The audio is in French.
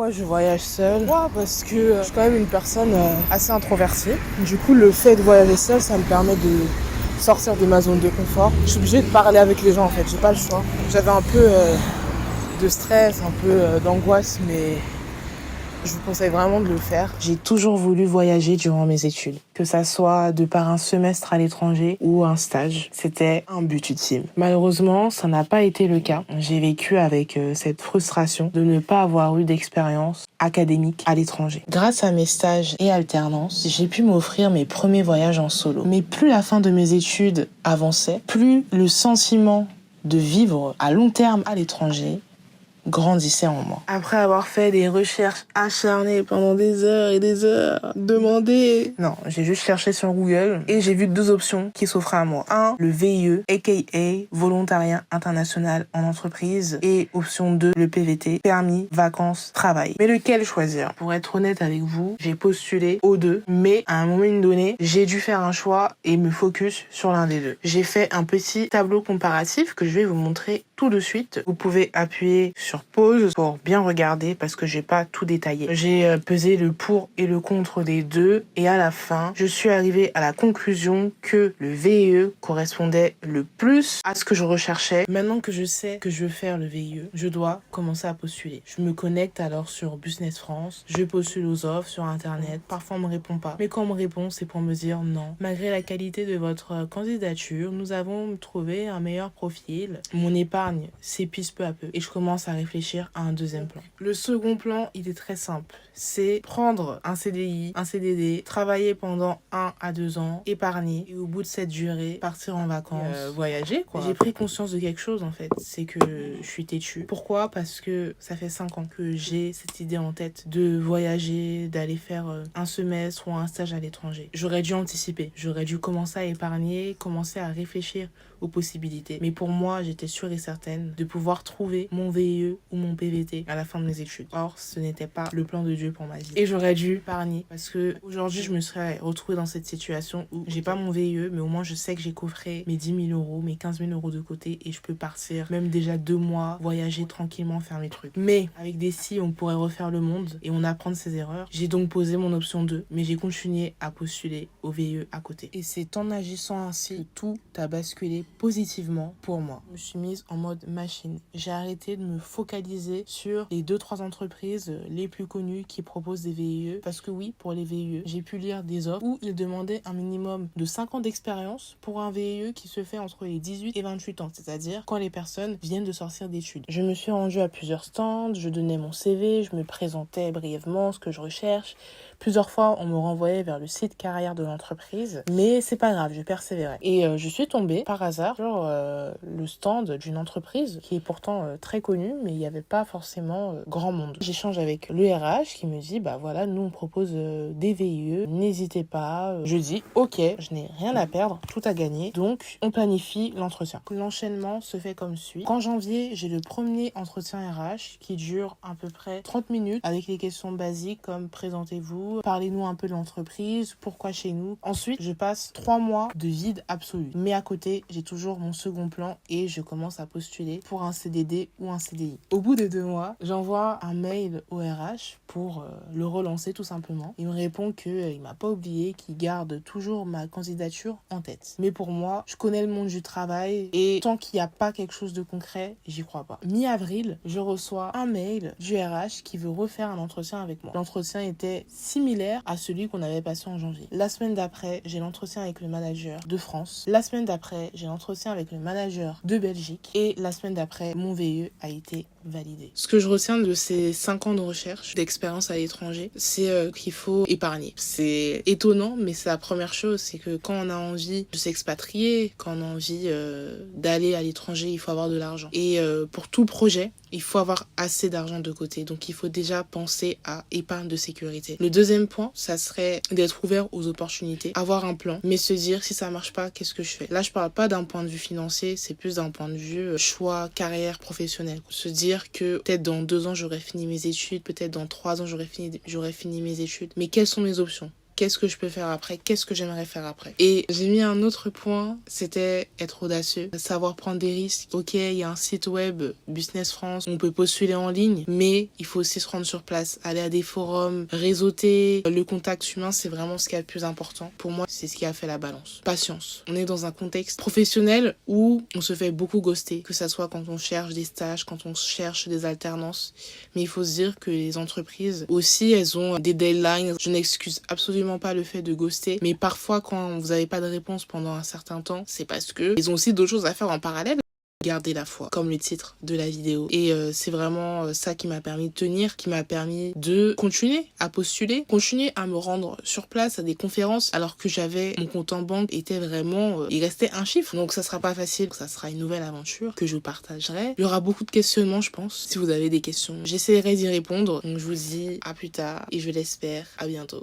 Pourquoi je voyage seule? Parce que je suis quand même une personne assez introvertie. Du coup, le fait de voyager seule, ça me permet de sortir de ma zone de confort. Je suis obligée de parler avec les gens en fait, j'ai pas le choix. J'avais un peu de stress, un peu d'angoisse, mais je vous conseille vraiment de le faire. J'ai toujours voulu voyager durant mes études, que ça soit de par un semestre à l'étranger ou un stage. C'était un but ultime. Malheureusement, ça n'a pas été le cas. J'ai vécu avec cette frustration de ne pas avoir eu d'expérience académique à l'étranger. Grâce à mes stages et alternances, j'ai pu m'offrir mes premiers voyages en solo. Mais plus la fin de mes études avançait, plus le sentiment de vivre à long terme à l'étranger grandissait en moi. Après avoir fait des recherches acharnées pendant des heures et des heures, demandé... Non, j'ai juste cherché sur Google et j'ai vu 2 options qui s'offraient à moi. Un, le VIE, aka Volontariat International en entreprise, et option 2, le PVT, permis, vacances, travail. Mais lequel choisir? Pour être honnête avec vous, j'ai postulé aux 2, mais à un moment donné, j'ai dû faire un choix et me focus sur l'un des 2. J'ai fait un petit tableau comparatif que je vais vous montrer tout de suite. Vous pouvez appuyer sur pause pour bien regarder parce que j'ai pas tout détaillé. J'ai pesé le pour et le contre des 2 et à la fin, je suis arrivée à la conclusion que le VIE correspondait le plus à ce que je recherchais. Maintenant que je sais que je veux faire le VIE, je dois commencer à postuler. Je me connecte alors sur Business France, je postule aux offres sur internet, parfois on me répond pas. Mais quand on me répond, c'est pour me dire non. Malgré la qualité de votre candidature, nous avons trouvé un meilleur profil. Mon épargne s'épuise peu à peu et je commence à réfléchir à un deuxième plan. Le second plan, il est très simple. C'est prendre un CDI, un CDD, travailler pendant 1 à 2 ans, épargner et au bout de cette durée, partir en vacances, voyager quoi. J'ai pris conscience de quelque chose en fait, c'est que je suis têtue. Pourquoi? Parce que ça fait 5 ans que j'ai cette idée en tête de voyager, d'aller faire un semestre ou un stage à l'étranger. J'aurais dû anticiper, j'aurais dû commencer à épargner, commencer à réfléchir aux possibilités. Mais pour moi, j'étais sûre et certaine de pouvoir trouver mon VIE ou mon PVT à la fin de mes études. Or, ce n'était pas le plan de Dieu pour ma vie. Et j'aurais dû épargner parce que aujourd'hui, je me serais retrouvée dans cette situation où j'ai pas mon VIE, mais au moins je sais que j'ai coffré mes 10 000 euros, mes 15 000 euros de côté et je peux partir même déjà 2 mois, voyager tranquillement, faire mes trucs. Mais avec des si, on pourrait refaire le monde et on apprend de ses erreurs. J'ai donc posé mon option 2, mais j'ai continué à postuler au VIE à côté. Et c'est en agissant ainsi que tout a basculé positivement pour moi. Je me suis mise en mode machine. J'ai arrêté de me focaliser sur les 2-3 entreprises les plus connues qui proposent des VIE. Parce que oui, pour les VIE, j'ai pu lire des offres où ils demandaient un minimum de 5 ans d'expérience pour un VIE qui se fait entre les 18 et 28 ans. C'est-à-dire quand les personnes viennent de sortir d'études. Je me suis rendue à plusieurs stands, je donnais mon CV, je me présentais brièvement ce que je recherche. Plusieurs fois, on me renvoyait vers le site carrière de l'entreprise. Mais c'est pas grave, je persévérais. Et je suis tombée par hasard sur le stand d'une entreprise qui est pourtant très connue, mais il n'y avait pas forcément grand monde. J'échange avec le RH qui me dit, bah voilà, nous on propose des VIE, n'hésitez pas. Je dis, ok, je n'ai rien à perdre, tout à gagner. Donc, on planifie l'entretien. L'enchaînement se fait comme suit. En janvier, j'ai le premier entretien RH qui dure à peu près 30 minutes avec les questions basiques comme présentez-vous, parlez-nous un peu de l'entreprise, pourquoi chez nous. Ensuite, je passe 3 mois de vide absolu. Mais à côté, j'ai toujours mon second plan et je commence à postuler pour un CDD ou un CDI. Au bout de 2 mois, j'envoie un mail au RH pour le relancer tout simplement. Il me répond qu'il m'a pas oublié, qu'il garde toujours ma candidature en tête. Mais pour moi, je connais le monde du travail et tant qu'il n'y a pas quelque chose de concret, j'y crois pas. Mi-avril, je reçois un mail du RH qui veut refaire un entretien avec moi. L'entretien était similaire à celui qu'on avait passé en janvier. La semaine d'après, j'ai l'entretien avec le manager de France. La semaine d'après, j'ai l'entretien avec le manager de Belgique. Et la semaine d'après, mon VIE a été validé. Ce que je retiens de ces 5 ans de recherche, d'expérience à l'étranger, c'est qu'il faut épargner. C'est étonnant, mais c'est la première chose, c'est que quand on a envie de s'expatrier, quand on a envie d'aller à l'étranger, il faut avoir de l'argent. Et pour tout projet, il faut avoir assez d'argent de côté. Donc, il faut déjà penser à épargne de sécurité. Le deuxième point, ça serait d'être ouvert aux opportunités, avoir un plan, mais se dire si ça marche pas, qu'est-ce que je fais? Là, je parle pas d'un point de vue financier, c'est plus d'un point de vue choix, carrière professionnelle. Se dire que peut-être dans 2 ans, j'aurais fini mes études, peut-être dans 3 ans, j'aurais fini mes études. Mais quelles sont mes options? qu'est-ce que je peux faire après, qu'est-ce que j'aimerais faire après. Et j'ai mis un autre point, c'était être audacieux, savoir prendre des risques. Ok, il y a un site web, Business France, on peut postuler en ligne, mais il faut aussi se rendre sur place, aller à des forums, réseauter. Le contact humain, c'est vraiment ce qui est le plus important. Pour moi, c'est ce qui a fait la balance. Patience. On est dans un contexte professionnel où on se fait beaucoup ghoster, que ça soit quand on cherche des stages, quand on cherche des alternances. Mais il faut se dire que les entreprises aussi, elles ont des deadlines. Je n'excuse absolument pas le fait de ghoster, mais parfois quand vous n'avez pas de réponse pendant un certain temps, c'est parce que ils ont aussi d'autres choses à faire en parallèle. Garder la foi, comme le titre de la vidéo. Et c'est vraiment ça qui m'a permis de tenir, qui m'a permis de continuer à postuler, continuer à me rendre sur place à des conférences, alors que j'avais mon compte en banque était vraiment, il restait un chiffre. Donc ça sera pas facile, ça sera une nouvelle aventure que je vous partagerai. Il y aura beaucoup de questionnements, je pense. Si vous avez des questions, j'essaierai d'y répondre. Donc je vous dis à plus tard et je l'espère, à bientôt.